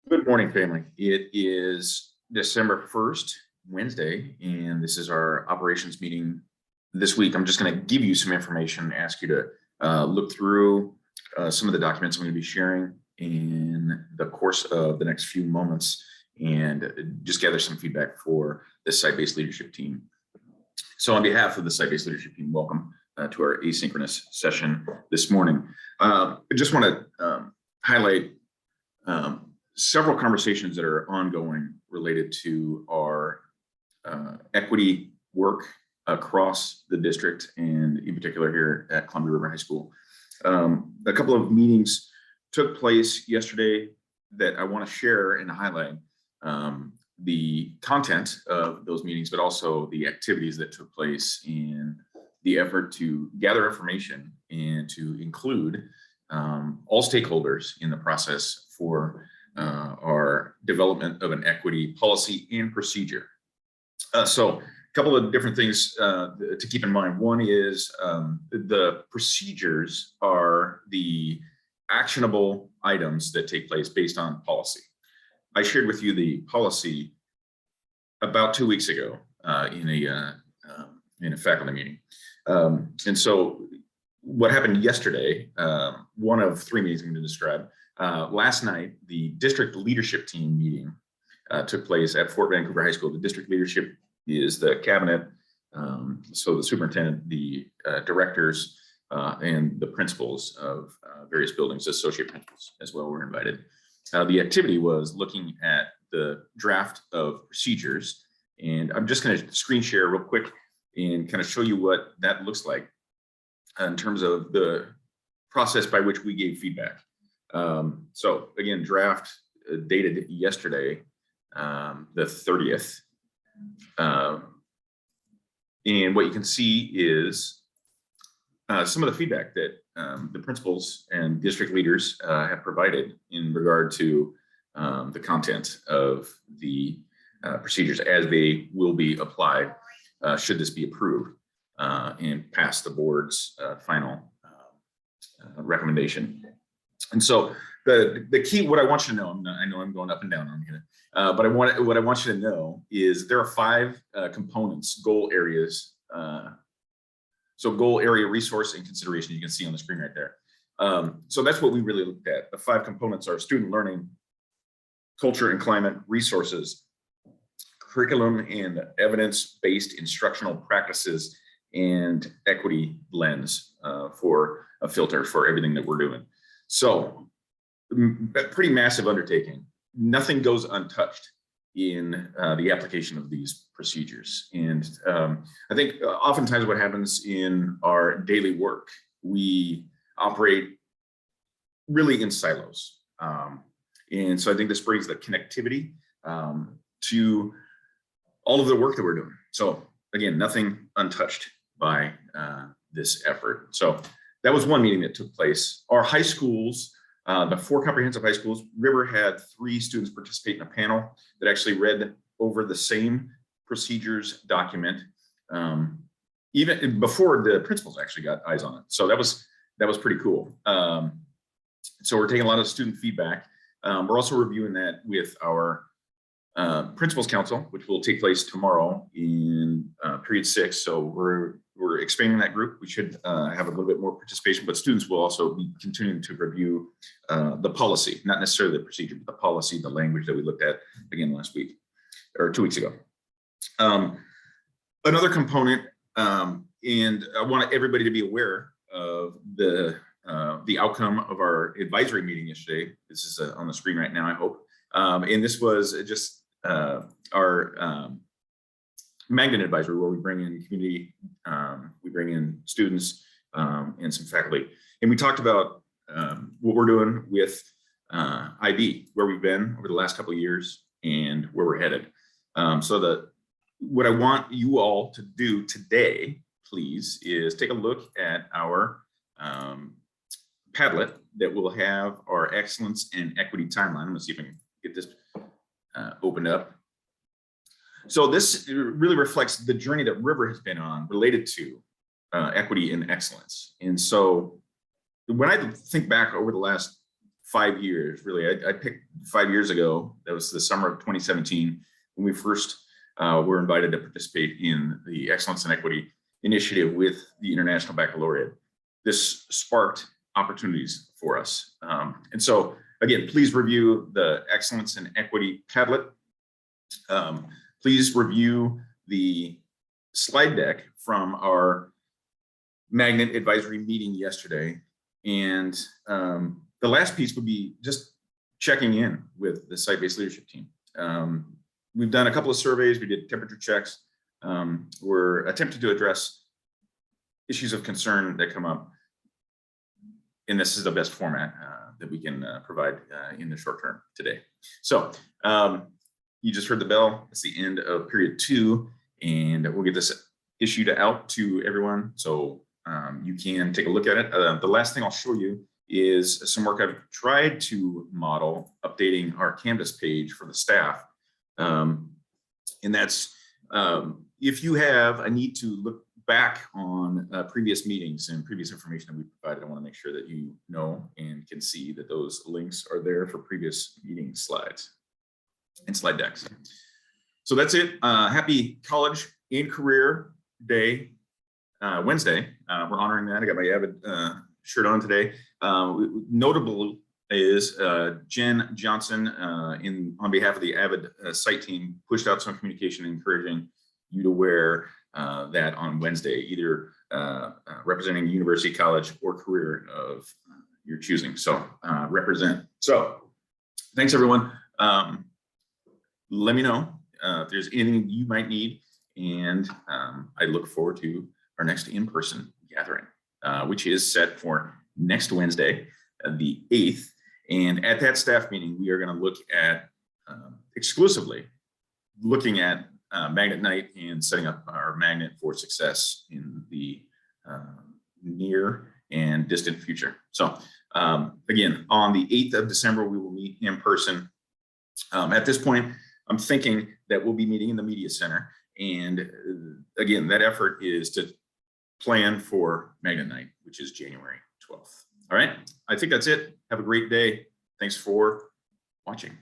Good morning, family. It is December 1st, Wednesday, and this is our operations meeting this week. I'm just going to give you some information, ask you to look through some of the documents I'm going to be sharing in the course of the next few moments and just gather some feedback for the site-based leadership team. So on behalf of the site-based leadership team, welcome to our asynchronous session this morning. I just want to highlight several conversations that are ongoing related to our equity work across the district and in particular here at Columbia River High School. A couple of meetings took place yesterday that I want to share and highlight the content of those meetings, but also the activities that took place in the effort to gather information and to include all stakeholders in the process for our development of an equity policy and procedure. So a couple of different things to keep in mind. One is the procedures are the actionable items that take place based on policy. I shared with you the policy about 2 weeks ago in a faculty meeting. And so what happened yesterday, one of 3 meetings I'm going to describe. Last night, the district leadership team meeting took place at Fort Vancouver High School. The district leadership is the cabinet, so the superintendent, the directors, and the principals of various buildings, associate principals as well were invited. The activity was looking at the draft of procedures, and I'm just going to screen share real quick and kind of show you what that looks like in terms of the process by which we gave feedback. So again, draft dated yesterday, the 30th. And what you can see is some of the feedback that the principals and district leaders have provided in regard to the content of the procedures as they will be applied should this be approved and pass the board's final recommendation. And so the key, what I want you to know, I know I'm going up and down on here, but what I want you to know is there are 5 components, goal areas. So goal area, resource, and consideration, you can see on the screen right there. So that's what we really looked at. The 5 components are student learning, culture and climate, resources, curriculum and evidence-based instructional practices, and equity lens for a filter for everything that we're doing. So a pretty massive undertaking. Nothing goes untouched in the application of these procedures. And I think oftentimes what happens in our daily work, we operate really in silos. And so I think this brings the connectivity to all of the work that we're doing. So again, nothing untouched by this effort. So that was one meeting that took place. Our high schools, the 4 comprehensive high schools, River had 3 students participate in a panel that actually read over the same procedures document, even before the principals actually got eyes on it. So that was pretty cool. So we're taking a lot of student feedback. We're also reviewing that with our Principals Council, which will take place tomorrow in period 6. So we're expanding that group. We should have a little bit more participation, but students will also be continuing to review the policy, not necessarily the procedure, but the policy, the language that we looked at again last week or 2 weeks ago. Another component, and I want everybody to be aware of the outcome of our advisory meeting yesterday. This is on the screen right now, I hope. And this was just our magnet advisory, where we bring in community, we bring in students and some faculty. And we talked about what we're doing with IB, where we've been over the last couple of years and where we're headed. So what I want you all to do today, please, is take a look at our Padlet that will have our excellence and equity timeline. I'm gonna see if I can get this opened up. So this really reflects the journey that River has been on related to equity and excellence. And so when I think back over the last 5 years, really. I picked 5 years ago. That was the summer of 2017 when we first were invited to participate in the Excellence in Equity initiative with the International Baccalaureate. This sparked opportunities for us. And so, again, please review the Excellence in Equity Padlet. Please review the slide deck from our Magnet Advisory meeting yesterday. And the last piece would be just checking in with the site-based leadership team. We've done a couple of surveys. We did temperature checks. We're attempting to address issues of concern that come up. And this is the best format that we can provide in the short term today. So you just heard the bell. It's the end of period 2, and we'll get this issued out to everyone so you can take a look at it. The last thing I'll show you is some work I've tried to model, updating our Canvas page for the staff. And that's if you have a need to look back on previous meetings and previous information that we provided, I want to make sure that you know and can see that those links are there for previous meeting slides and slide decks. So that's it. Happy College and Career Day, Wednesday. We're honoring that. I got my Avid shirt on today. Notable is Jen Johnson on behalf of the Avid site team pushed out some communication encouraging you to wear that on Wednesday, either representing university, college, or career of your choosing. So represent. So thanks, everyone. Let me know if there's anything you might need. And I look forward to our next in-person gathering, which is set for next Wednesday, the 8th. And at that staff meeting, we are going to look at exclusively looking at Magnet Night and setting up our magnet for success in the near and distant future. So again, on the 8th of December, we will meet in person. At this point, I'm thinking that we'll be meeting in the Media Center. And again, that effort is to plan for Magnet Night, which is January 12th. All right, I think that's it. Have a great day. Thanks for watching.